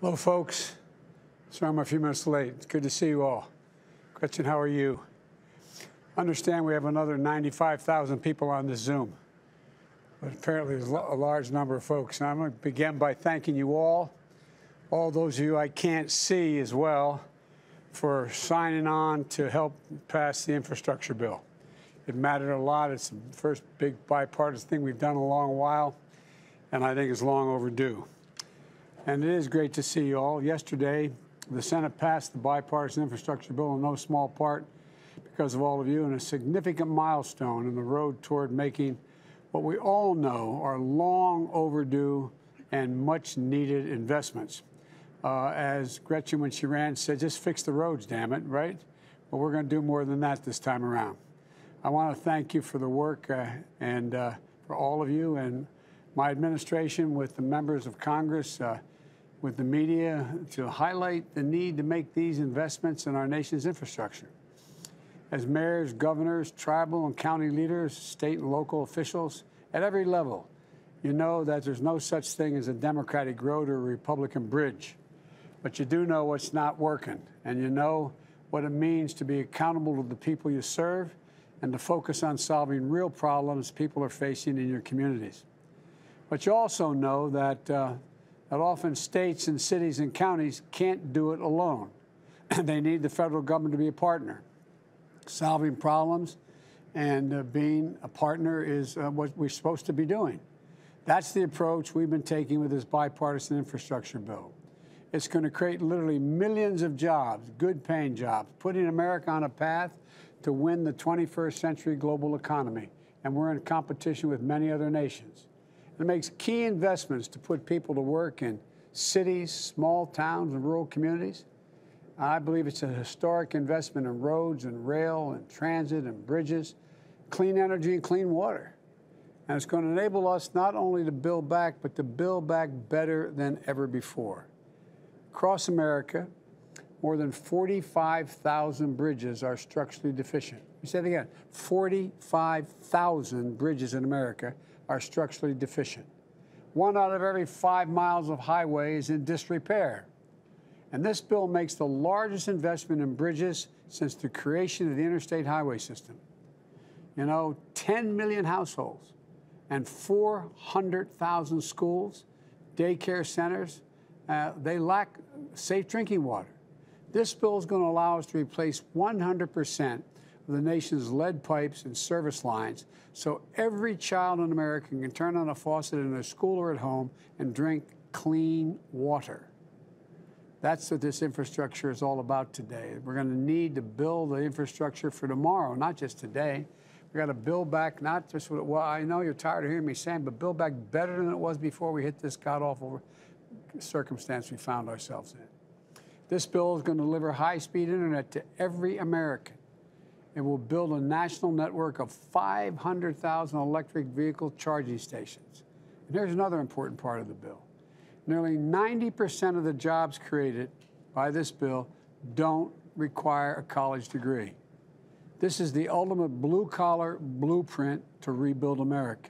Hello, folks. Sorry I'm a few minutes late. It's good to see you all. Gretchen, how are you? Understand we have another 95,000 people on this Zoom, but apparently there's a large number of folks. And I'm going to begin by thanking you all those of you I can't see as well, for signing on to help pass the infrastructure bill. It mattered a lot. It's the first big bipartisan thing we've done in a long while, and I think it's long overdue. And it is great to see you all. Yesterday, the Senate passed the bipartisan infrastructure bill in no small part because of all of you, and a significant milestone in the road toward making what we all know are long overdue and much needed investments. As Gretchen, when she ran, said, just fix the roads, damn it, right? Well, we're going to do more than that this time around. I want to thank you for the work and for all of you and my administration with the members of Congress, with the media, to highlight the need to make these investments in our nation's infrastructure. As mayors, governors, tribal and county leaders, state and local officials at every level, you know that there's no such thing as a Democratic road or a Republican bridge. But you do know what's not working, and you know what it means to be accountable to the people you serve and to focus on solving real problems people are facing in your communities. But you also know that that often states and cities and counties can't do it alone. They need the federal government to be a partner. Solving problems and being a partner is what we're supposed to be doing. That's the approach we've been taking with this bipartisan infrastructure bill. It's going to create literally millions of jobs, good-paying jobs, putting America on a path to win the 21st century global economy. And we're in competition with many other nations. It makes key investments to put people to work in cities, small towns, and rural communities. I believe it's a historic investment in roads and rail and transit and bridges, clean energy and clean water. And it's going to enable us not only to build back, but to build back better than ever before. Across America, more than 45,000 bridges are structurally deficient. You say it again, 45,000 bridges in America are structurally deficient. 1 out of every 5 miles of highway is in disrepair. And this bill makes the largest investment in bridges since the creation of the interstate highway system. You know, 10 million households and 400,000 schools, daycare centers, they lack safe drinking water. This bill is going to allow us to replace 100% of the nation's lead pipes and service lines so every child in America can turn on a faucet in their school or at home and drink clean water. That's what this infrastructure is all about today. We're going to need to build the infrastructure for tomorrow, not just today. We've got to build back, not just, well, I know you're tired of hearing me saying, but build back better than it was before we hit this god-awful circumstance we found ourselves in. This bill is going to deliver high-speed internet to every American. It will build a national network of 500,000 electric vehicle charging stations. And here's another important part of the bill. Nearly 90% of the jobs created by this bill don't require a college degree. This is the ultimate blue-collar blueprint to rebuild America.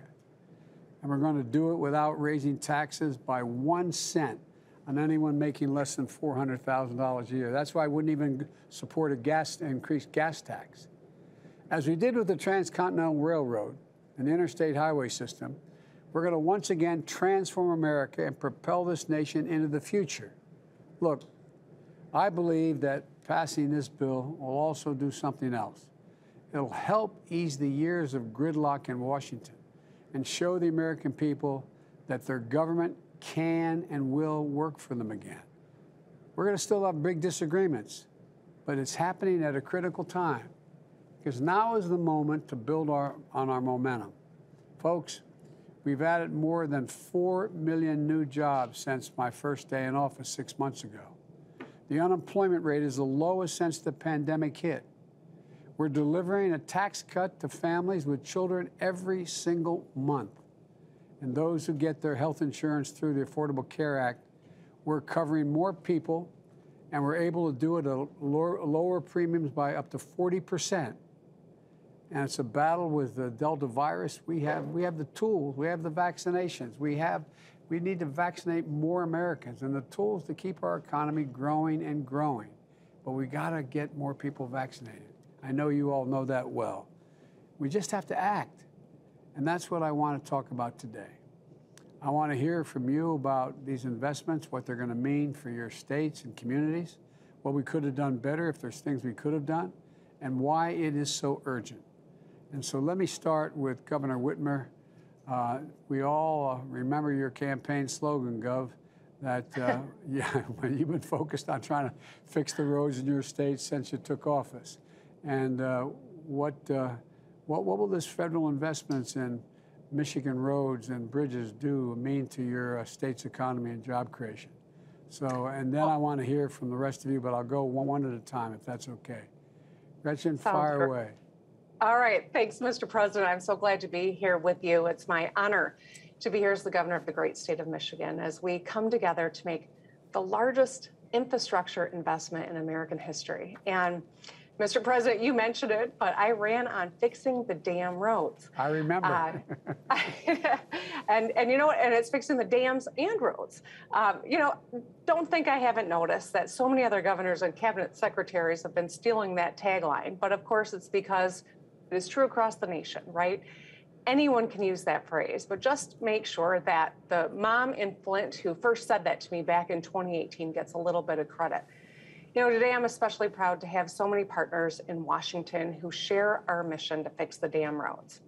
And we're going to do it without raising taxes by 1 cent on anyone making less than $400,000 a year. That's why I wouldn't even support a increased gas tax. As we did with the Transcontinental Railroad and the interstate highway system, we're going to once again transform America and propel this nation into the future. Look, I believe that passing this bill will also do something else. It'll help ease the years of gridlock in Washington and show the American people that their government can and will work for them again. We're going to still have big disagreements, but it's happening at a critical time because now is the moment to build on our momentum. Folks, we've added more than 4 million new jobs since my first day in office 6 months ago. The unemployment rate is the lowest since the pandemic hit. We're delivering a tax cut to families with children every single month. And those who get their health insurance through the Affordable Care Act, we're covering more people, and we're able to do it at lower premiums by up to 40%. And it's a battle with the Delta virus. We have the tools, we have the vaccinations, we have We need to vaccinate more Americans and the tools to keep our economy growing and growing. But we got to get more people vaccinated. I know you all know that well. We just have to act. And that's what I want to talk about today. I want to hear from you about these investments, what they're going to mean for your states and communities, what we could have done better if there's things we could have done, and why it is so urgent. And so let me start with Governor Whitmer. We all remember your campaign slogan, Gov, that when you've been focused on trying to fix the roads in your state since you took office. And what will this federal investments in Michigan roads and bridges mean to your state's economy and job creation? So, and then I want to hear from the rest of you, but I'll go one at a time if that's okay. Gretchen, fire away. All right. Thanks, Mr. President. I'm so glad to be here with you. It's my honor to be here as the governor of the great state of Michigan as we come together to make the largest infrastructure investment in American history. And Mr. President, you mentioned it, but I ran on fixing the damn roads. I remember. And you know what? And it's fixing the dams and roads. You know, don't think I haven't noticed that so many other governors and cabinet secretaries have been stealing that tagline. But of course, it's because it is true across the nation, right? Anyone can use that phrase, but just make sure that the mom in Flint who first said that to me back in 2018 gets a little bit of credit. You know, today I'm especially proud to have so many partners in Washington who share our mission to fix the damn roads.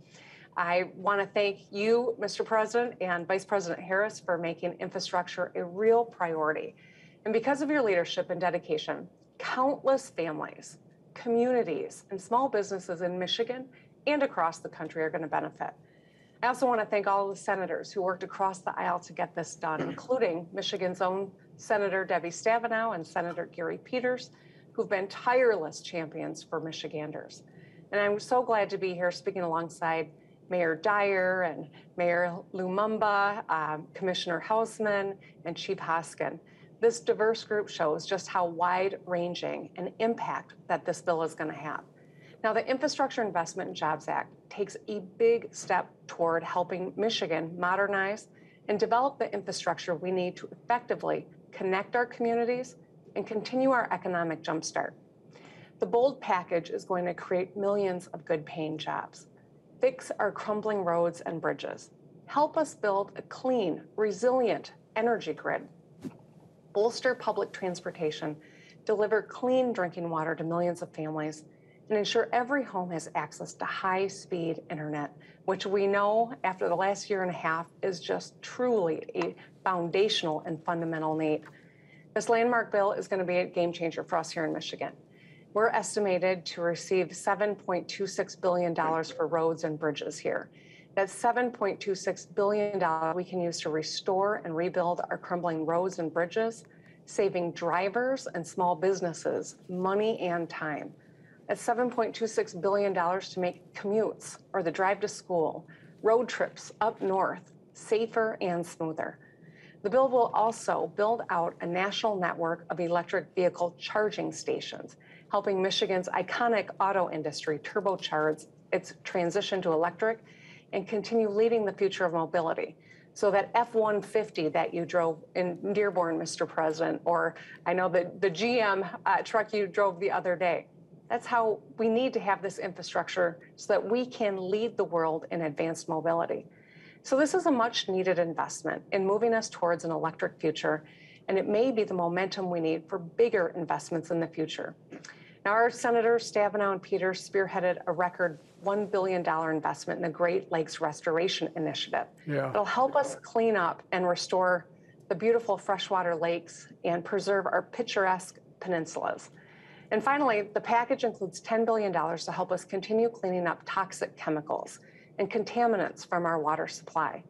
I want to thank you, Mr. President, and Vice President Harris for making infrastructure a real priority. And because of your leadership and dedication, countless families, communities, and small businesses in Michigan and across the country are going to benefit. I also want to thank all of the senators who worked across the aisle to get this done, including Michigan's own Senator Debbie Stabenow and Senator Gary Peters, who've been tireless champions for Michiganders. And I'm so glad to be here speaking alongside Mayor Dyer and Mayor Lumumba, Commissioner Hausman, and Chief Hoskin. This diverse group shows just how wide-ranging an impact that this bill is going to have. Now, the Infrastructure Investment and Jobs Act takes a big step toward helping Michigan modernize and develop the infrastructure we need to effectively connect our communities and continue our economic jumpstart. The bold package is going to create millions of good-paying jobs, fix our crumbling roads and bridges, help us build a clean, resilient energy grid, bolster public transportation, deliver clean drinking water to millions of families, and ensure every home has access to high-speed internet, which we know after the last year and a half is just truly a foundational and fundamental need. This landmark bill is going to be a game changer for us here in Michigan. We're estimated to receive $7.26 billion for roads and bridges here. That's $7.26 billion we can use to restore and rebuild our crumbling roads and bridges, saving drivers and small businesses money and time. That's $7.26 billion to make commutes or the drive to school, road trips up north, safer and smoother. The bill will also build out a national network of electric vehicle charging stations, helping Michigan's iconic auto industry turbocharge its transition to electric and continue leading the future of mobility. So that F-150 that you drove in Dearborn, Mr. President, or I know the GM truck you drove the other day, that's how we need to have this infrastructure so that we can lead the world in advanced mobility. So this is a much needed investment in moving us towards an electric future, and it may be the momentum we need for bigger investments in the future. Now, our Senators Stabenow and Peters spearheaded a record $1 billion investment in the Great Lakes Restoration Initiative. Yeah. It'll help us clean up and restore the beautiful freshwater lakes and preserve our picturesque peninsulas. And finally, the package includes $10 billion to help us continue cleaning up toxic chemicals and contaminants from our water supply.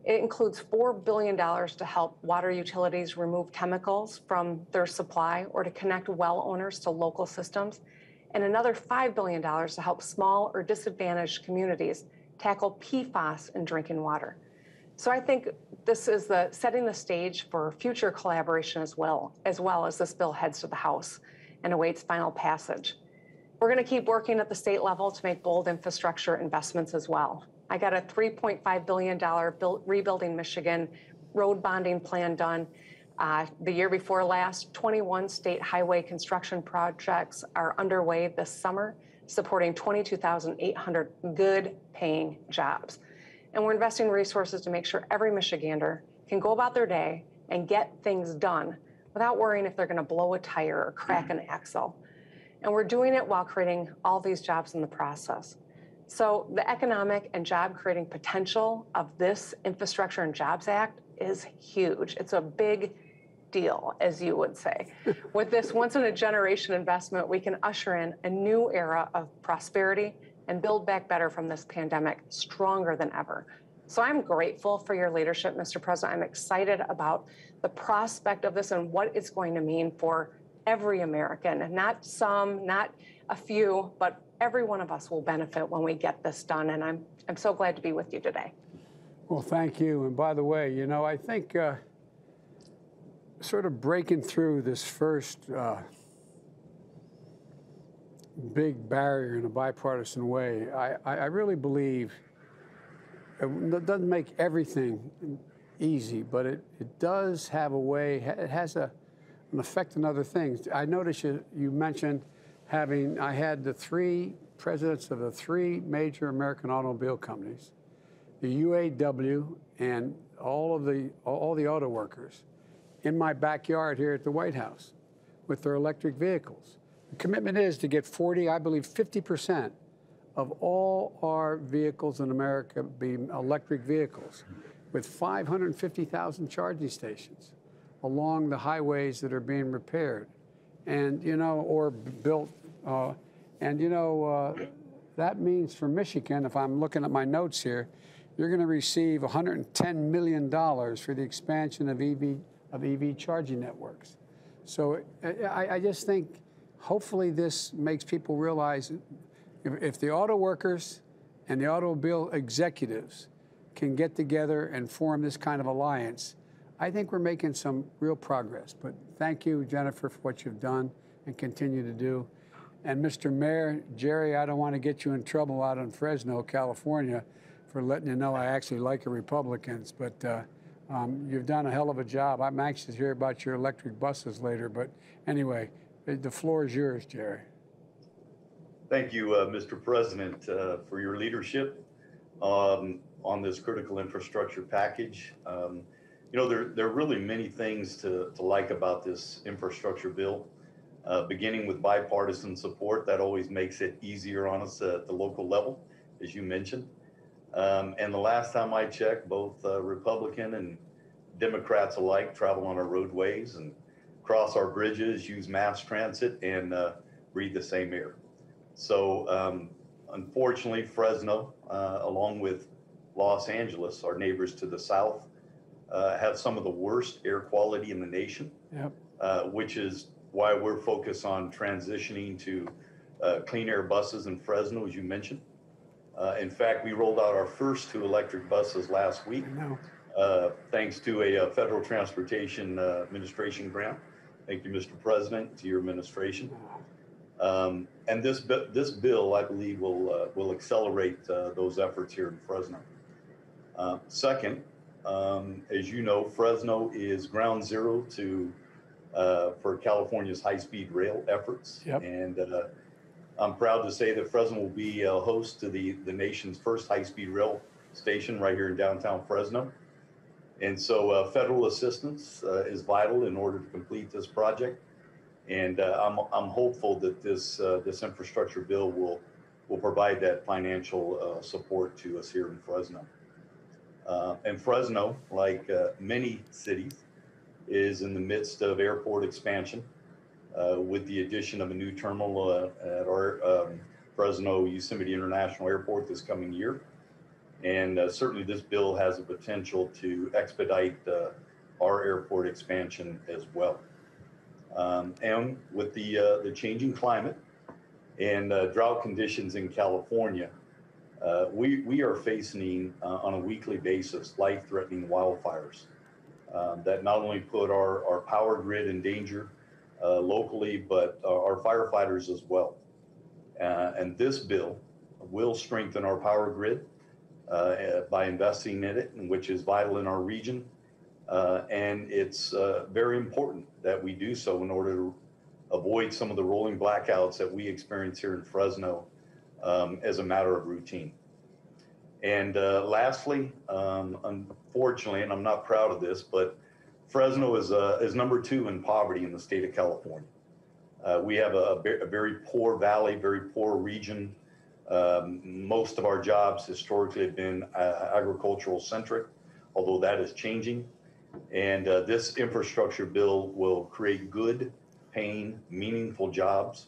It includes $4 billion to help water utilities remove chemicals from their supply or to connect well owners to local systems, and another $5 billion to help small or disadvantaged communities tackle PFAS in drinking water. So I think this is setting the stage for future collaboration as well as this bill heads to the House and awaits final passage. We're going to keep working at the state level to make bold infrastructure investments as well. I got a $3.5 billion Rebuilding Michigan road bonding plan done. The year before last, 21 state highway construction projects are underway this summer, supporting 22,800 good paying jobs. And we're investing resources to make sure every Michigander can go about their day and get things done without worrying if they're going to blow a tire or crack an axle. And we're doing it while creating all these jobs in the process. So the economic and job creating potential of this Infrastructure and Jobs Act is huge. It's a big deal, as you would say. With this once in a generation investment, we can usher in a new era of prosperity and build back better from this pandemic stronger than ever. So I'm grateful for your leadership, Mr. President. I'm excited about the prospect of this and what it's going to mean for every American, not some, not a few, but every one of us will benefit when we get this done. And I'm so glad to be with you today. Well, thank you. And by the way, you know, I think sort of breaking through this first big barrier in a bipartisan way, I really believe it doesn't make everything easy, but it does have a way, it has an effect on other things. I noticed you mentioned I had the 3 presidents of the 3 major American automobile companies, the UAW, and all the auto workers in my backyard here at the White House with their electric vehicles. The commitment is to get 40, I believe 50% of all our vehicles in America be electric vehicles, with 550,000 charging stations along the highways that are being repaired and, you know, or built. And, you know, that means for Michigan, if I'm looking at my notes here, you're going to receive $110 million for the expansion of EV charging networks. So I just think hopefully this makes people realize if the auto workers and the automobile executives can get together and form this kind of alliance, I think we're making some real progress. But thank you, Jennifer, for what you've done and continue to do. And Mr. Mayor, Jerry, I don't want to get you in trouble out in Fresno, California, for letting you know I actually like the Republicans, but you've done a hell of a job. I'm anxious to hear about your electric buses later, but anyway, the floor is yours, Jerry. Thank you, Mr. President, for your leadership on this critical infrastructure package. You know, there are really many things to like about this infrastructure bill, beginning with bipartisan support. That always makes it easier on us at the local level, as you mentioned. And the last time I checked, both Republican and Democrats alike travel on our roadways and cross our bridges, use mass transit, and breathe the same air. So unfortunately, Fresno, along with Los Angeles, our neighbors to the south, have some of the worst air quality in the nation, yep. Which is why we're focused on transitioning to clean air buses in Fresno, as you mentioned. In fact, we rolled out our first 2 electric buses last week, thanks to a Federal Transportation Administration grant. Thank you, Mr. President, to your administration. And this bill, I believe, will accelerate those efforts here in Fresno. Second, as you know, Fresno is ground zero for California's high-speed rail efforts. Yep. And I'm proud to say that Fresno will be a host to the nation's first high-speed rail station right here in downtown Fresno. And so federal assistance is vital in order to complete this project. And I'm hopeful that this infrastructure bill will provide that financial support to us here in Fresno. And Fresno, like many cities, is in the midst of airport expansion with the addition of a new terminal at our Fresno Yosemite International Airport this coming year. And certainly this bill has the potential to expedite our airport expansion as well. And with the changing climate and drought conditions in California, we are facing on a weekly basis life-threatening wildfires that not only put our power grid in danger locally, but our firefighters as well. And this bill will strengthen our power grid by investing in it, which is vital in our region. And it's very important that we do so in order to avoid some of the rolling blackouts that we experience here in Fresno as a matter of routine. And lastly, unfortunately, and I'm not proud of this, but Fresno is number 2 in poverty in the state of California. We have a very poor valley, very poor region. Most of our jobs historically have been agricultural centric, although that is changing. And this infrastructure bill will create good, paying, meaningful jobs,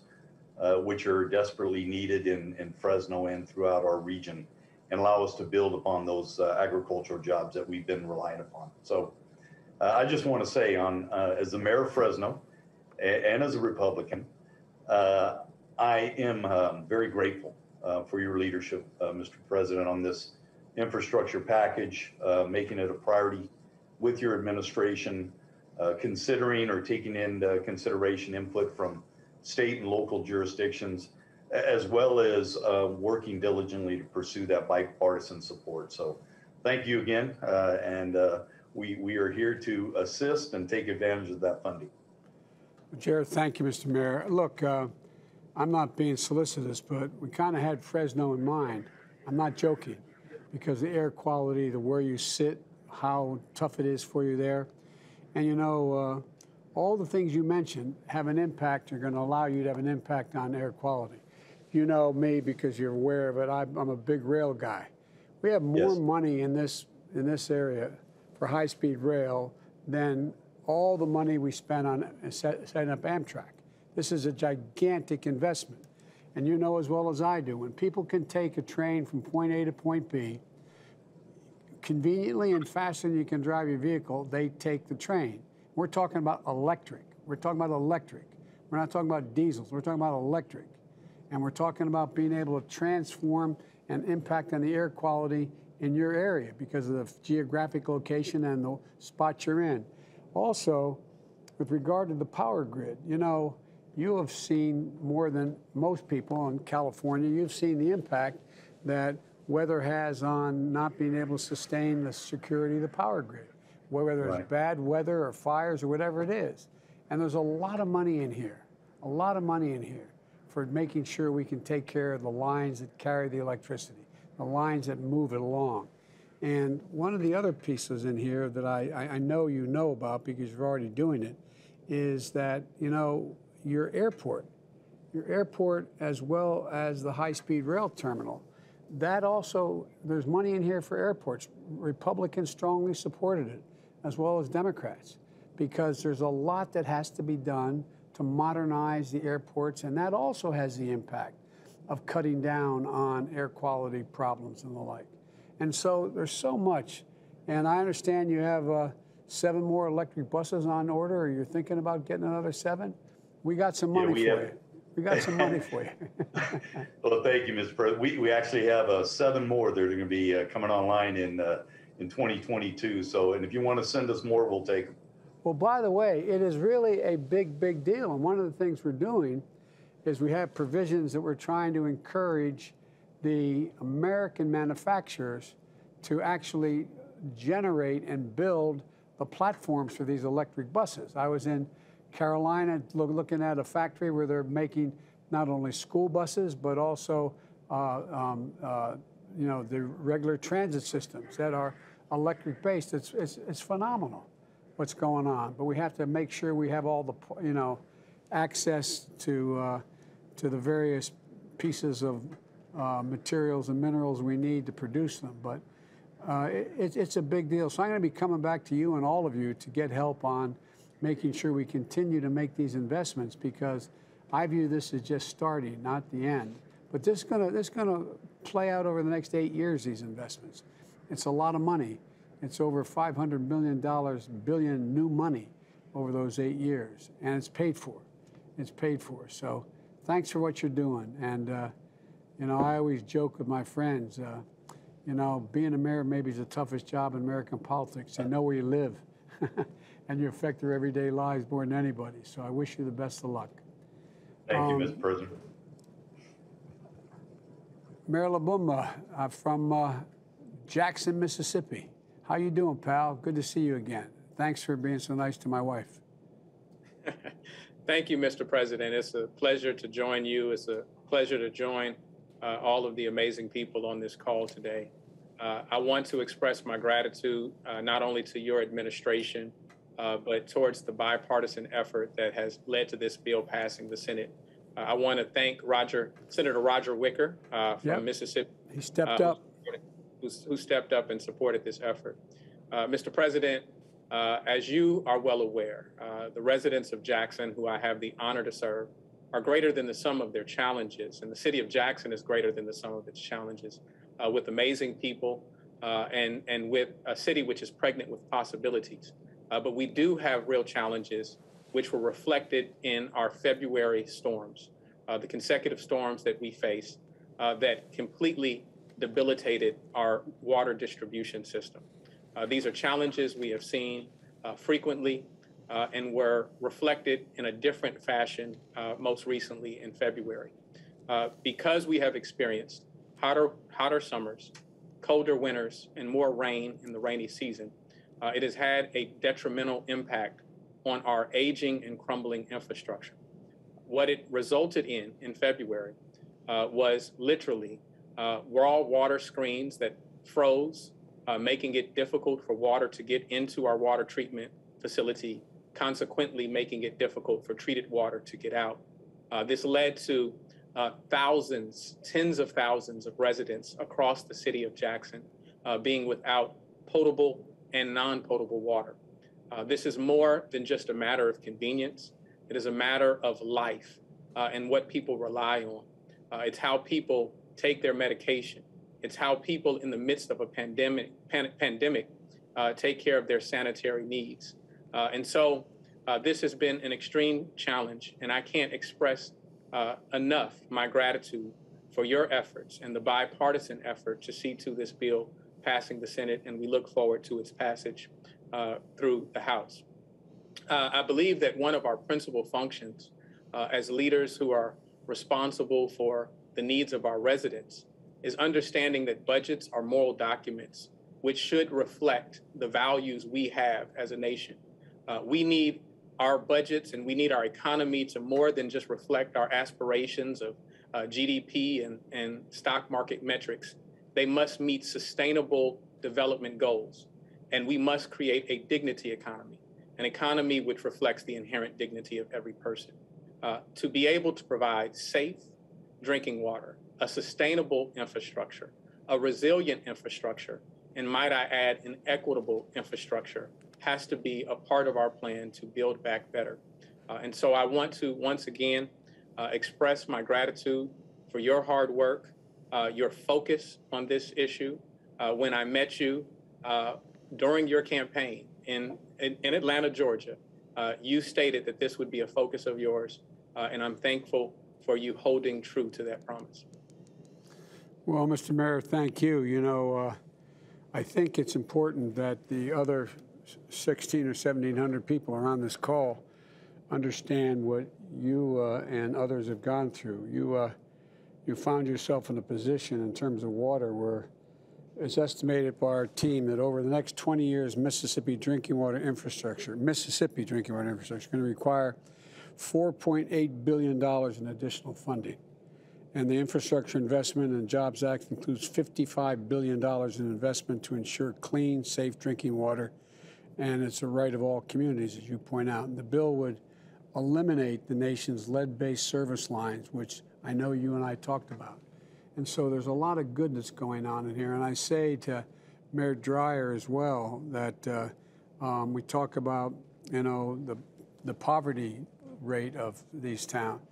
which are desperately needed in Fresno and throughout our region, and allow us to build upon those agricultural jobs that we've been relying upon. So I just want to say, as the mayor of Fresno and as a Republican, I am very grateful for your leadership, Mr. President, on this infrastructure package, making it a priority with your administration, considering or taking into consideration input from state and local jurisdictions, as well as working diligently to pursue that bipartisan support. So thank you again, and we are here to assist and take advantage of that funding. Jared, thank you, Mr. Mayor. Look, I'm not being solicitous, but we kind of had Fresno in mind. I'm not joking, because the air quality, the where you sit, how tough it is for you there. And you know, all the things you mentioned have an impact, are going to allow you to have an impact on air quality. You know me because you're aware of it. I'm a big rail guy. We have more money in this area for high-speed rail than all the money we spent on setting up Amtrak. This is a gigantic investment. And you know as well as I do, when people can take a train from point A to point B conveniently and faster than you can drive your vehicle, they take the train. We're talking about electric. We're talking about electric. We're not talking about diesels. We're talking about electric. And we're talking about being able to transform and impact on the air quality in your area because of the geographic location and the spot you're in. Also, with regard to the power grid, you know, you have seen more than most people in California. You've seen the impact that weather has on not being able to sustain the security of the power grid, whether it's bad weather or fires or whatever it is. And there's a lot of money in here, for making sure we can take care of the lines that carry the electricity, the lines that move it along. And one of the other pieces in here that I know you know about because you're already doing it is that, you know, your airport as well as the high-speed rail terminal, that also, there's money in here for airports. Republicans strongly supported it, as well as Democrats, because there's a lot that has to be done to modernize the airports, and that also has the impact of cutting down on air quality problems and the like. And so there's so much, and I understand you have 7 more electric buses on order, or you're thinking about getting another 7? We got some money for you. We got some money for you. Well, thank you, Mr. President. We actually have 7 more that are going to be coming online in 2022. So, and if you want to send us more, we'll take them. Well, by the way, it is really a big deal. And one of the things we're doing is we have provisions that we're trying to encourage the American manufacturers to actually generate and build the platforms for these electric buses. I was in Carolina looking at a factory where they're making not only school buses, but also you know, the regular transit systems that are electric based. It's phenomenal what's going on, but we have to make sure we have all the, you know, access to the various pieces of materials and minerals we need to produce them. But it's a big deal. So I'm going to be coming back to you and all of you to get help on making sure we continue to make these investments, because I view this as just starting, not the end. But this is gonna play out over the next 8 years, these investments. It's a lot of money. It's over $500 billion new money over those 8 years, and it's paid for. It's paid for. So thanks for what you're doing. And you know, I always joke with my friends, you know, being a mayor maybe is the toughest job in American politics. You know where you live. And you affect their everyday lives more than anybody. So I wish you the best of luck. Thank you, Mr. President. Mayor LaBoom, from Jackson, Mississippi. How you doing, pal? Good to see you again. thanks for being so nice to my wife. Thank you, Mr. President. It's a pleasure to join you. It's a pleasure to join all of the amazing people on this call today. I want to express my gratitude not only to your administration, but towards the bipartisan effort that has led to this bill passing the Senate. I want to thank Senator Roger Wicker from Mississippi. He stepped up. Who stepped up and supported this effort. Mr. President, as you are well aware, the residents of Jackson, who I have the honor to serve, are greater than the sum of their challenges, and the city of Jackson is greater than the sum of its challenges, with amazing people and with a city which is pregnant with possibilities. But we do have real challenges which were reflected in our February storms, the consecutive storms that we faced that completely debilitated our water distribution system. These are challenges we have seen frequently and were reflected in a different fashion most recently in February. Because we have experienced hotter summers, colder winters, and more rain in the rainy season, it has had a detrimental impact on our aging and crumbling infrastructure. What it resulted in February was literally raw water screens that froze, making it difficult for water to get into our water treatment facility, consequently making it difficult for treated water to get out. This led to thousands, tens of thousands of residents across the city of Jackson being without potable and non-potable water. This is more than just a matter of convenience. It is a matter of life and what people rely on. It's how people take their medication. It's how people in the midst of a pandemic take care of their sanitary needs. And so this has been an extreme challenge, and I can't express enough my gratitude for your efforts and the bipartisan effort to see to this bill passing the Senate, and we look forward to its passage through the House. I believe that one of our principal functions as leaders who are responsible for the needs of our residents is understanding that budgets are moral documents which should reflect the values we have as a nation. We need our budgets and we need our economy to more than just reflect our aspirations of GDP and stock market metrics. They must meet sustainable development goals. And we must create a dignity economy, an economy which reflects the inherent dignity of every person. To be able to provide safe drinking water, a sustainable infrastructure, a resilient infrastructure, and might I add, an equitable infrastructure has to be a part of our plan to build back better. And so I want to once again express my gratitude for your hard work, your focus on this issue. When I met you during your campaign in Atlanta, Georgia, you stated that this would be a focus of yours, and I'm thankful for you holding true to that promise. Well, Mr. Mayor, thank you. You know, I think it's important that the other 1,600 or 1,700 people around this call understand what you and others have gone through. You found yourself in a position in terms of water where it's estimated by our team that over the next 20 years, Mississippi drinking water infrastructure is going to require $4.8 billion in additional funding. And the Infrastructure Investment and Jobs Act includes $55 billion in investment to ensure clean, safe drinking water. And it's a right of all communities, as you point out. And the bill would eliminate the nation's lead-based service lines, which I know you and I talked about. And so there's a lot of goodness going on in here. And I say to Mayor Dreyer as well that we talk about, you know, the poverty rate of these towns.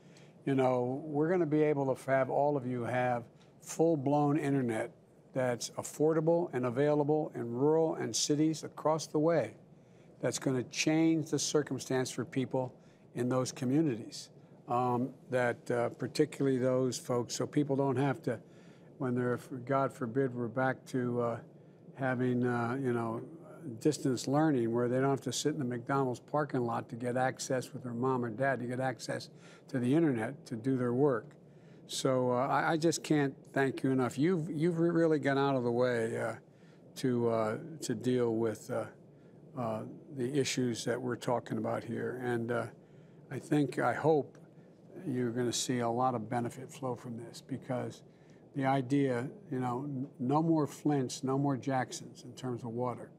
You know, we're going to be able to have all of you have full-blown internet that's affordable and available in rural and cities across the way. That's going to change the circumstance for people in those communities. Particularly those folks, so people don't have to, when they're, God forbid, we're back to having, you know, distance learning where they don't have to sit in the McDonald's parking lot to get access with their mom or dad, to get access to the internet to do their work. So I just can't thank you enough. You've really gone out of the way to deal with the issues that we're talking about here. And I hope you're going to see a lot of benefit flow from this, because the idea, no more Flints, no more Jacksons in terms of water,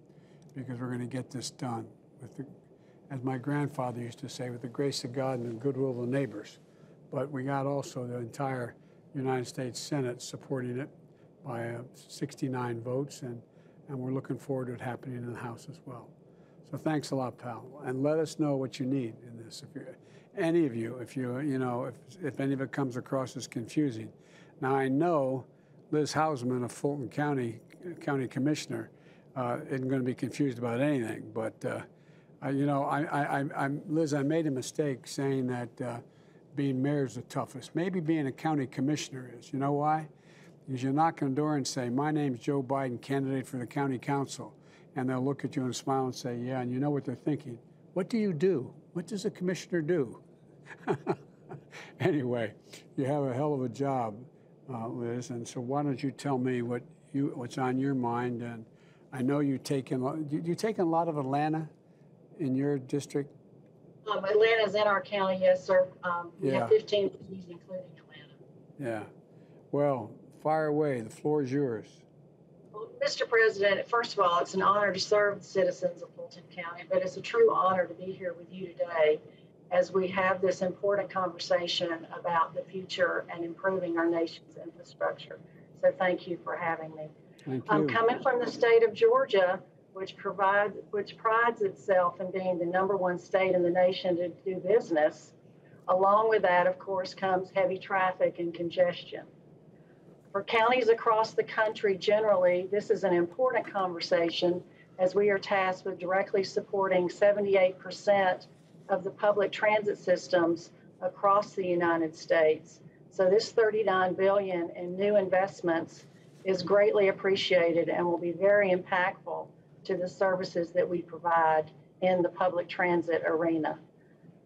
because we're going to get this done with as my grandfather used to say, with the grace of God and the goodwill of the neighbors. But we got also the entire United States Senate supporting it by 69 votes, and we're looking forward to it happening in the House as well. So thanks a lot, pal, and let us know what you need in this. If any of you, if any of it comes across as confusing. Now I know Liz Hausman of Fulton County Commissioner isn't going to be confused about anything, but Liz, I made a mistake saying that being mayor is the toughest. Maybe being a county commissioner is. You know why? Because you knock on the door and say, "My name's Joe Biden, candidate for the county council," and they'll look at you and smile and say, "Yeah," and you know what they're thinking. What do you do? What does a commissioner do? Anyway, you have a hell of a job, Liz, and so why don't you tell me what's on your mind? And I know you taken a lot of Atlanta in your district. Atlanta's in our county, yes, sir. We have 15 cities, including Atlanta. Yeah. Well, fire away. The floor is yours. Well, Mr. President, first of all, it's an honor to serve the citizens of Fulton County, but it's a true honor to be here with you today as we have this important conversation about the future and improving our nation's infrastructure. So thank you for having me. Thank you. I'm coming from the state of Georgia, which prides itself in being the #1 state in the nation to do business. Along with that, of course, comes heavy traffic and congestion. For counties across the country generally, this is an important conversation as we are tasked with directly supporting 78% of the public transit systems across the United States. So this $39 billion in new investments is greatly appreciated and will be very impactful to the services that we provide in the public transit arena.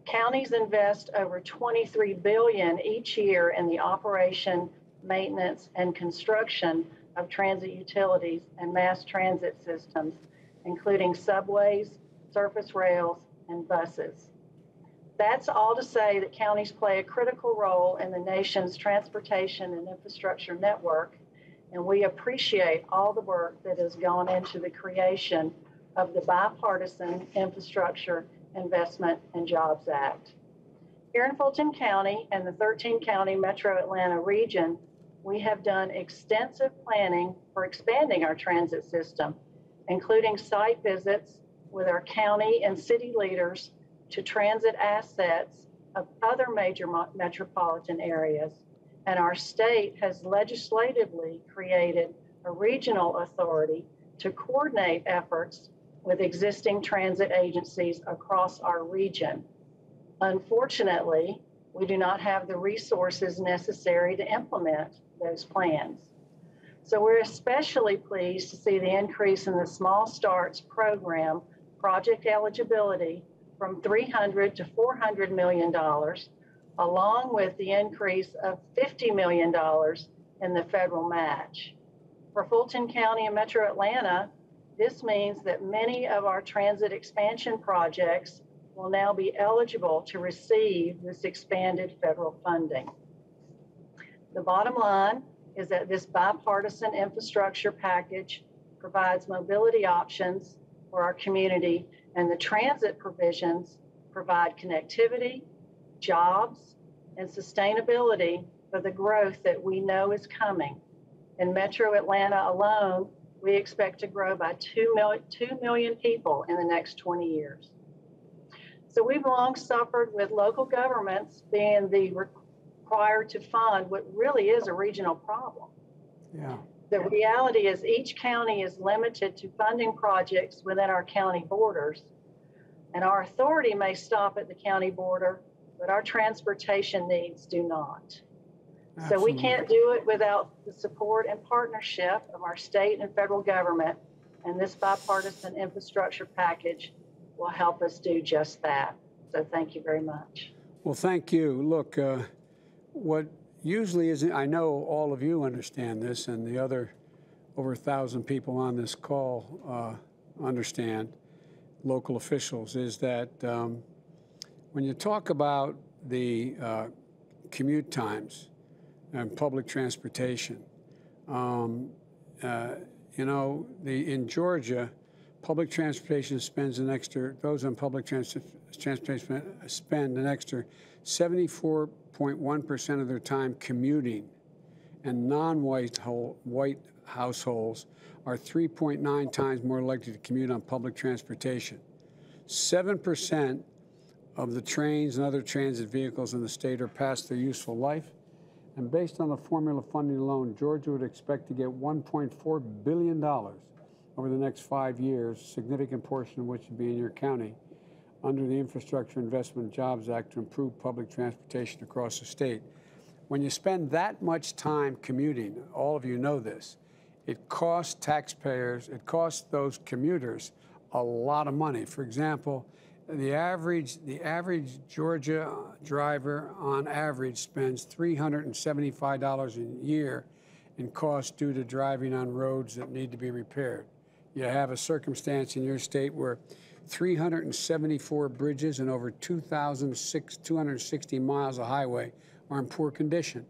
Counties invest over $23 billion each year in the operation, maintenance, and construction of transit utilities and mass transit systems, including subways, surface rails, and buses. That's all to say that counties play a critical role in the nation's transportation and infrastructure network, and we appreciate all the work that has gone into the creation of the Bipartisan Infrastructure Investment and Jobs Act. Here in Fulton County and the 13-county Metro Atlanta region, we have done extensive planning for expanding our transit system, including site visits with our county and city leaders to transit assets of other major metropolitan areas. And our state has legislatively created a regional authority to coordinate efforts with existing transit agencies across our region. Unfortunately, we do not have the resources necessary to implement those plans. So we're especially pleased to see the increase in the Small Starts program project eligibility from $300 to $400 million, along with the increase of $50 million in the federal match. For Fulton County and Metro Atlanta, this means that many of our transit expansion projects will now be eligible to receive this expanded federal funding. The bottom line is that this bipartisan infrastructure package provides mobility options for our community, and the transit provisions provide connectivity, jobs, and sustainability for the growth that we know is coming. In Metro Atlanta alone, we expect to grow by 2 million people in the next 20 years. So we've long suffered with local governments being required to fund what really is a regional problem. Yeah. The reality is each county is limited to funding projects within our county borders, and our authority may stop at the county border, but our transportation needs do not. Absolutely. So we can't do it without the support and partnership of our state and federal government, and this bipartisan infrastructure package will help us do just that. So thank you very much. Well, thank you. Look, what usually isn't, I know all of you understand this, and the other over 1,000 people on this call understand local officials is that when you talk about the commute times and public transportation, you know, in Georgia, public transportation spends an extra, those on public transportation spend an extra 74.1% of their time commuting, and non-white households are 3.9 times more likely to commute on public transportation. 7% of the trains and other transit vehicles in the state are past their useful life. And based on the formula funding alone, Georgia would expect to get $1.4 billion over the next 5 years, a significant portion of which would be in your county, under the Infrastructure Investment and Jobs Act to improve public transportation across the state. When you spend that much time commuting, all of you know this, it costs taxpayers, it costs those commuters a lot of money. For example, the average Georgia driver on average spends $375 a year in costs due to driving on roads that need to be repaired. You have a circumstance in your state where 374 bridges and over 260 miles of highway are in poor condition.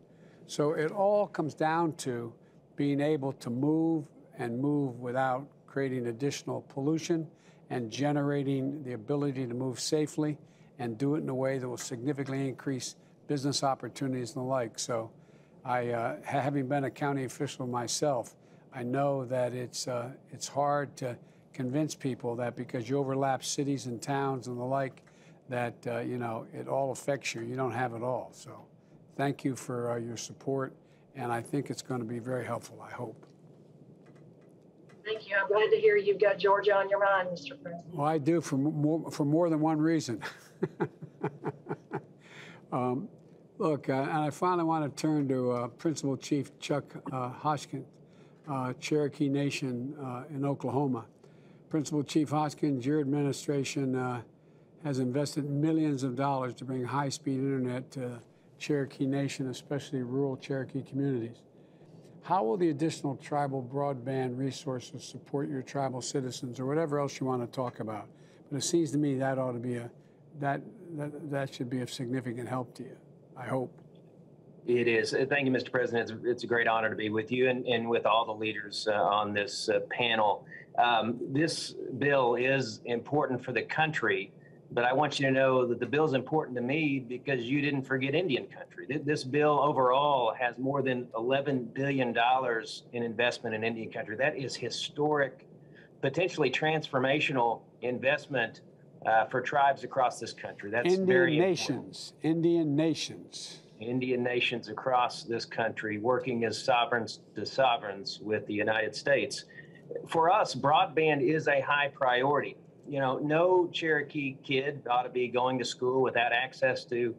So it all comes down to being able to move and move without creating additional pollution and generating the ability to move safely and do it in a way that will significantly increase business opportunities and the like. So having been a county official myself, I know that it's hard to convince people that because you overlap cities and towns and the like, that you know, it all affects you. You don't have it all. So thank you for your support, and I think it's going to be very helpful, I hope. Thank you. I'm glad to hear you've got Georgia on your mind, Mr. President. Well, I do for more than one reason. Look, and I finally want to turn to Principal Chief Chuck Hoskins, Cherokee Nation in Oklahoma. Principal Chief Hoskins, your administration has invested millions of dollars to bring high-speed internet to Cherokee Nation, especially rural Cherokee communities. How will the additional tribal broadband resources support your tribal citizens, or whatever else you want to talk about? But it seems to me that ought to be that should be of significant help to you, I hope. It is. Thank you, Mr. President. It's a great honor to be with you and with all the leaders on this panel. This bill is important for the country, but I want you to know that the bill is important to me because you didn't forget Indian country. This bill overall has more than $11 billion in investment in Indian country. That is historic, potentially transformational investment for tribes across this country. That's very important. Indian nations. Indian nations across this country working as sovereigns to sovereigns with the United States. For us, broadband is a high priority. You know, no Cherokee kid ought to be going to school without access to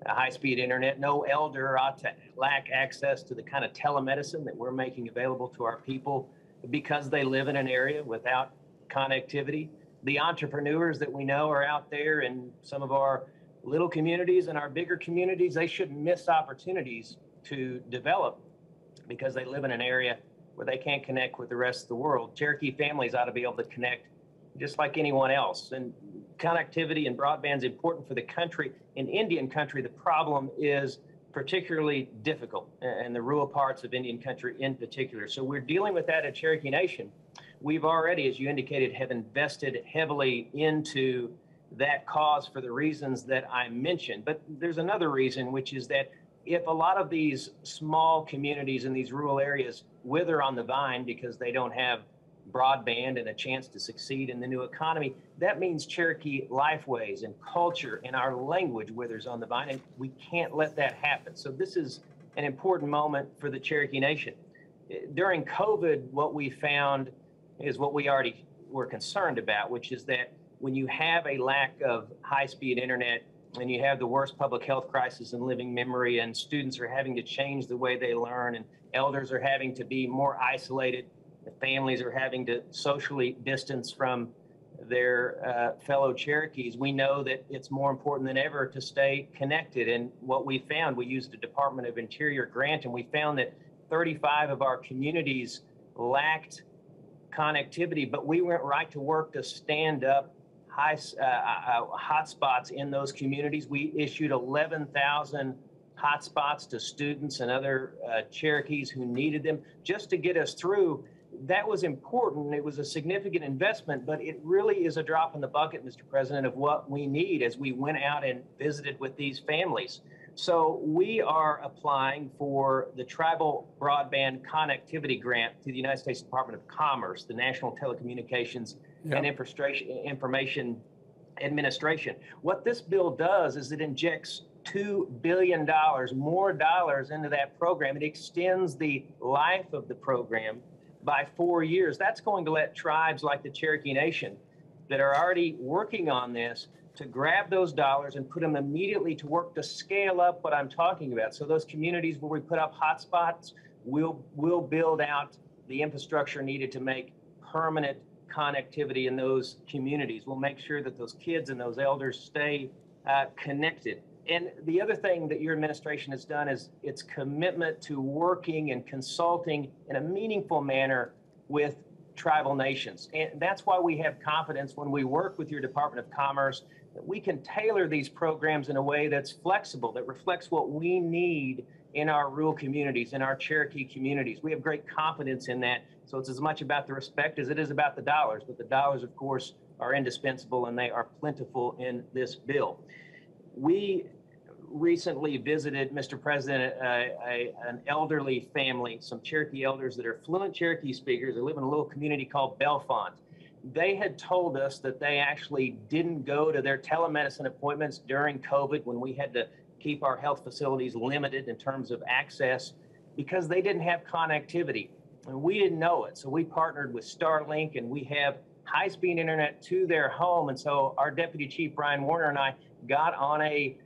high-speed internet. No elder ought to lack access to the kind of telemedicine that we're making available to our people because they live in an area without connectivity. The entrepreneurs that we know are out there in some of our little communities and our bigger communities, they shouldn't miss opportunities to develop because they live in an area where they can't connect with the rest of the world. Cherokee families ought to be able to connect just like anyone else. And connectivity and broadband is important for the country. In Indian country, the problem is particularly difficult, and the rural parts of Indian country in particular. So we're dealing with that at Cherokee Nation. We've already, as you indicated, have invested heavily into that cause for the reasons that I mentioned. But there's another reason, which is that if a lot of these small communities in these rural areas wither on the vine because they don't have broadband and a chance to succeed in the new economy, that means Cherokee lifeways and culture and our language withers on the vine, and we can't let that happen. So this is an important moment for the Cherokee Nation. During COVID, what we found is what we already were concerned about, which is that when you have a lack of high-speed internet and you have the worst public health crisis in living memory, and students are having to change the way they learn, and elders are having to be more isolated, the families are having to socially distance from their fellow Cherokees, we know that it's more important than ever to stay connected. And what we found, we used a Department of Interior grant, and we found that 35 of our communities lacked connectivity, but we went right to work to stand up hotspots in those communities. We issued 11,000 hotspots to students and other Cherokees who needed them just to get us through. That was important. It was a significant investment, but it really is a drop in the bucket, Mr. President, of what we need as we went out and visited with these families. So we are applying for the Tribal Broadband Connectivity Grant to the United States Department of Commerce, the National Telecommunications and Information Administration. What this bill does is it injects $2 billion, more dollars into that program. It extends the life of the program by 4 years. That's going to let tribes like the Cherokee Nation that are already working on this to grab those dollars and put them immediately to work to scale up what I'm talking about. So those communities where we put up hotspots, we'll build out the infrastructure needed to make permanent connectivity in those communities. We'll make sure that those kids and those elders stay connected. And the other thing that your administration has done is its commitment to working and consulting in a meaningful manner with tribal nations. And that's why we have confidence when we work with your Department of Commerce that we can tailor these programs in a way that's flexible, that reflects what we need in our rural communities, in our Cherokee communities. We have great confidence in that. So it's as much about the respect as it is about the dollars. But the dollars, of course, are indispensable, and they are plentiful in this bill. We recently visited, Mr. President, an elderly family, some Cherokee elders that are fluent Cherokee speakers. They live in a little community called Bellefonte. They had told us that they actually didn't go to their telemedicine appointments during COVID when we had to keep our health facilities limited in terms of access because they didn't have connectivity. And we didn't know it. So we partnered with Starlink, and we have high-speed internet to their home. And so our Deputy Chief, Brian Warner, and I got on a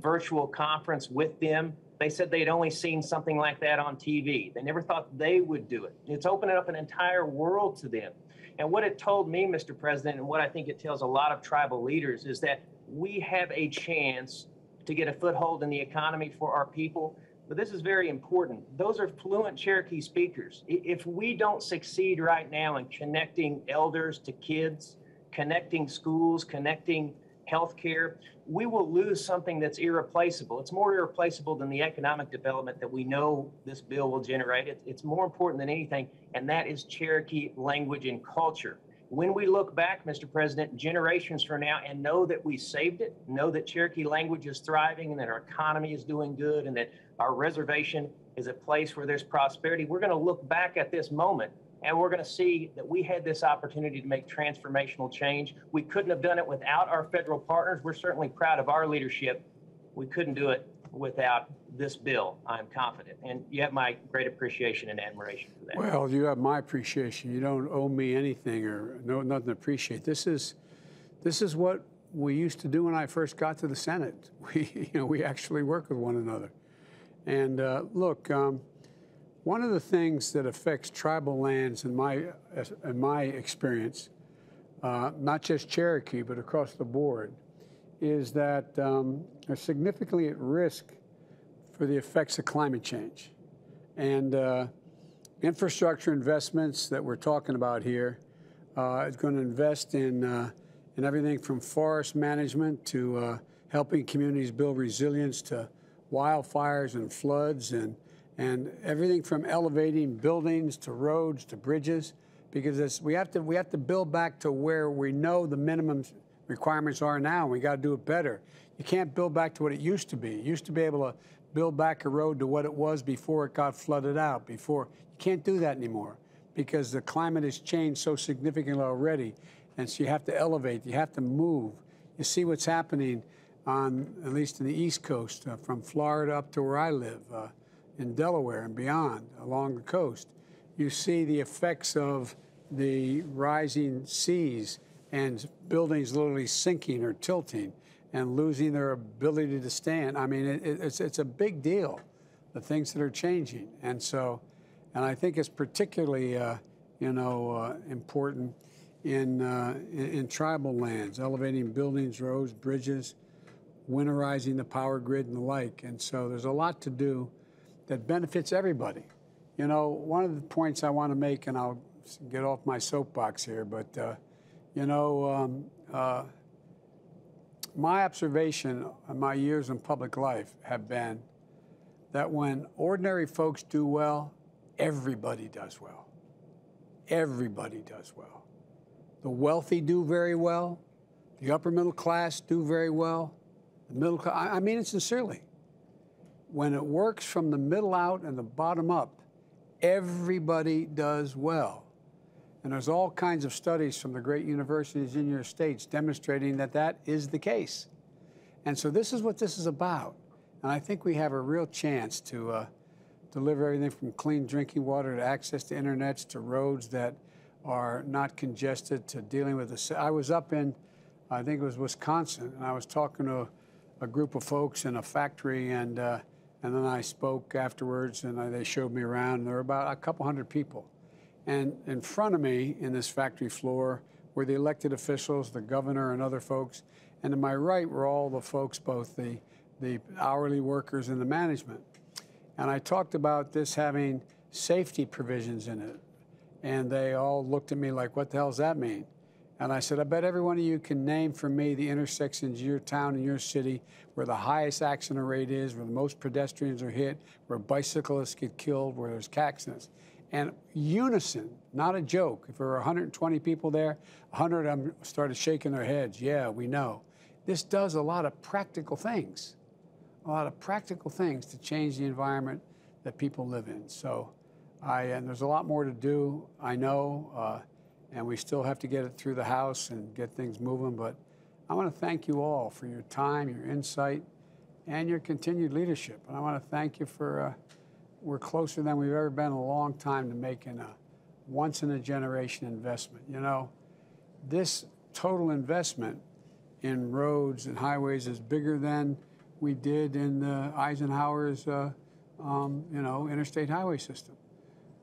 virtual conference with them. They said they'd only seen something like that on TV. They never thought they would do it. It's opening up an entire world to them. And what it told me, Mr. President, and what I think it tells a lot of tribal leaders is that we have a chance to get a foothold in the economy for our people. But this is very important. Those are fluent Cherokee speakers. If we don't succeed right now in connecting elders to kids, connecting schools, connecting healthcare, we will lose something that's irreplaceable. It's more irreplaceable than the economic development that we know this bill will generate. It's more important than anything, and that is Cherokee language and culture. When we look back, Mr. President, generations from now and know that we saved it, know that Cherokee language is thriving and that our economy is doing good and that our reservation is a place where there's prosperity, we're going to look back at this moment and we're going to see that we had this opportunity to make transformational change. We couldn't have done it without our federal partners. We're certainly proud of our leadership. We couldn't do it without this bill, I'm confident. And you have my great appreciation and admiration for that. Well, you have my appreciation. You don't owe me anything or nothing to appreciate. This is what we used to do when I first got to the Senate. We actually work with one another. And look, one of the things that affects tribal lands in my experience, not just Cherokee, but across the board, is that are significantly at risk for the effects of climate change. And infrastructure investments that we're talking about here is going to invest in everything from forest management to helping communities build resilience to wildfires and floods and everything from elevating buildings to roads to bridges, because we have to build back to where we know the minimum requirements are now, and we got to do it better. You can't build back to what it used to be. You used to be able to build back a road to what it was before it got flooded out. You can't do that anymore because the climate has changed so significantly already, and so you have to elevate. You have to move. You see what's happening on, at least in the East Coast, from Florida up to where I live, in Delaware and beyond, along the coast. You see the effects of the rising seas and buildings literally sinking or tilting and losing their ability to stand. I mean, it's a big deal, the things that are changing. And I think it's particularly, important in tribal lands, elevating buildings, roads, bridges, winterizing the power grid and the like. And so there's a lot to do that benefits everybody. One of the points I want to make, and I'll get off my soapbox here, but, my observation of my years in public life have been that when ordinary folks do well, everybody does well. Everybody does well. The wealthy do very well. The upper middle class do very well. The middle class, I mean it sincerely. When it works from the middle out and the bottom up, everybody does well. And there's all kinds of studies from the great universities in your states demonstrating that that is the case. And so this is what this is about. And I think we have a real chance to deliver everything from clean drinking water to access to internets to roads that are not congested to dealing with the... I was up in, I think it was Wisconsin, and I was talking to a group of folks in a factory, and then I spoke afterwards, and they showed me around, and there were about a couple hundred people. And in front of me in this factory floor were the elected officials, the governor and other folks, and to my right were all the folks, both the hourly workers and the management. And I talked about this having safety provisions in it. And they all looked at me like, what the hell does that mean? And I said, I bet every one of you can name for me the intersections in your town and your city where the highest accident rate is, where the most pedestrians are hit, where bicyclists get killed, where there's accidents. And unison, not a joke. If there were 120 people there, 100 of them started shaking their heads. Yeah, we know. This does a lot of practical things. A lot of practical things to change the environment that people live in. So, and there's a lot more to do, I know, and we still have to get it through the House and get things moving, but I want to thank you all for your time, your insight, and your continued leadership. And I want to thank you for, we're closer than we've ever been in a long time to making a once-in-a-generation investment. You know, this total investment in roads and highways is bigger than we did in Eisenhower's, interstate highway system.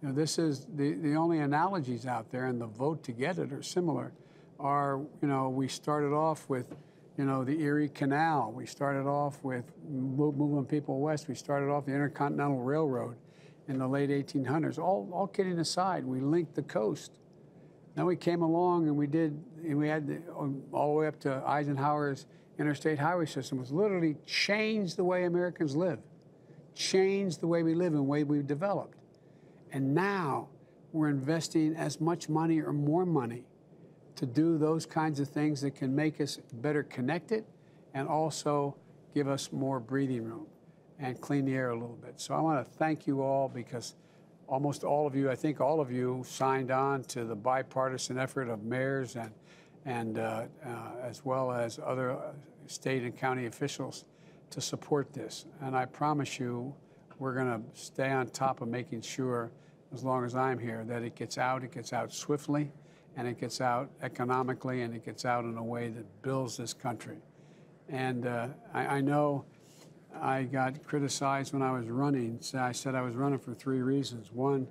You know, this is the only analogies out there, and the vote to get it are similar. Are, we started off with, the Erie Canal. We started off with moving people west. We started off the Intercontinental Railroad in the late 1800s. All kidding aside, we linked the coast. Then we came along and we had all the way up to Eisenhower's interstate highway system, was literally changed the way Americans live, changed the way we live and the way we've developed. And now we're investing as much money or more money to do those kinds of things that can make us better connected and also give us more breathing room and clean the air a little bit. So I want to thank you all, because almost all of you, I think all of you, signed on to the bipartisan effort of mayors and as well as other state and county officials to support this. And I promise you, we're going to stay on top of making sure, as long as I'm here, that it gets out swiftly, and it gets out economically, and it gets out in a way that builds this country. And I know I got criticized when I was running. So I said I was running for 3 reasons. 1,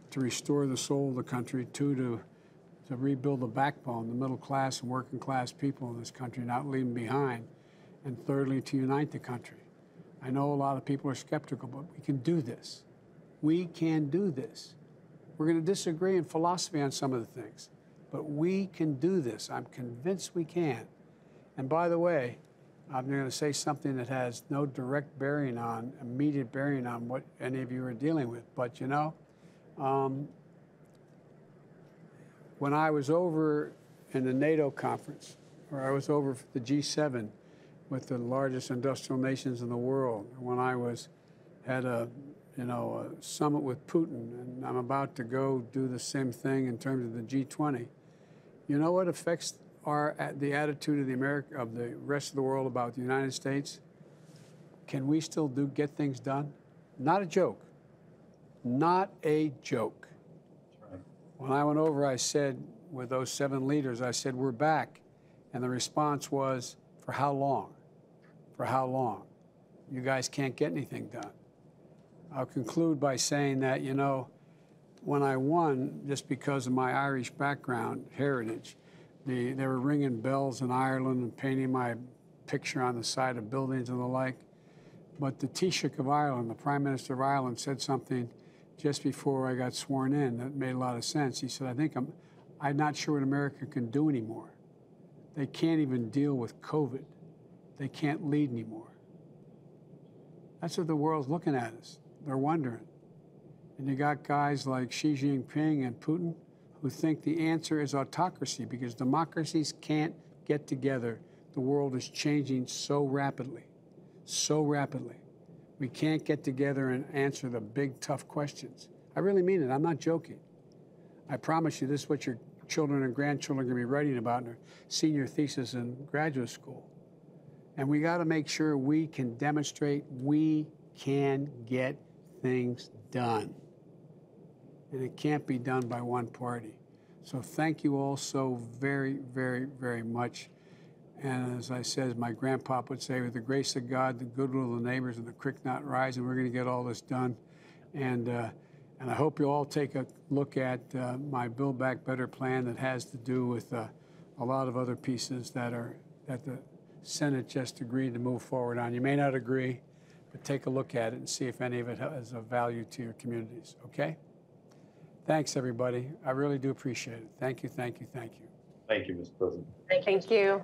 to restore the soul of the country. 2, to rebuild the backbone, the middle class and working class people in this country, not leave them behind. And thirdly, to unite the country. I know a lot of people are skeptical, but we can do this. We can do this. We're going to disagree in philosophy on some of the things, but we can do this. I'm convinced we can. And by the way, I'm going to say something that has no direct immediate bearing on what any of you are dealing with. But when I was over in the NATO conference, or I was over the G7 with the largest industrial nations in the world, when I had a summit with Putin, and I'm about to go do the same thing in terms of the G20. You know what affects the attitude of the rest of the world about the United States? Can we still get things done? Not a joke. Not a joke. That's right. When I went over, I said, with those 7 leaders, I said, we're back. And the response was, for how long? For how long? You guys can't get anything done. I'll conclude by saying that, when I won, just because of my Irish background, heritage, they were ringing bells in Ireland and painting my picture on the side of buildings and the like. But the Taoiseach of Ireland, the Prime Minister of Ireland, said something just before I got sworn in that made a lot of sense. He said, I'm not sure what America can do anymore. They can't even deal with COVID. They can't lead anymore. That's what the world's looking at us. They're wondering. And you got guys like Xi Jinping and Putin who think the answer is autocracy because democracies can't get together. The world is changing so rapidly, so rapidly. We can't get together and answer the big, tough questions. I really mean it. I'm not joking. I promise you this is what your children and grandchildren are going to be writing about in their senior thesis in graduate school. And we got to make sure we can demonstrate we can get things done. And it can't be done by one party. So thank you all so very, very, very much. And as I said, as my grandpa would say, with the grace of God, the goodwill of the neighbors, and the creek not rise, and we're going to get all this done. And I hope you all take a look at my Build Back Better plan that has to do with a lot of other pieces that the Senate just agreed to move forward on. You may not agree, but take a look at it and see if any of it has a value to your communities, okay? Thanks, everybody. I really do appreciate it. Thank you, thank you, thank you. Thank you, Mr. President. Thank you.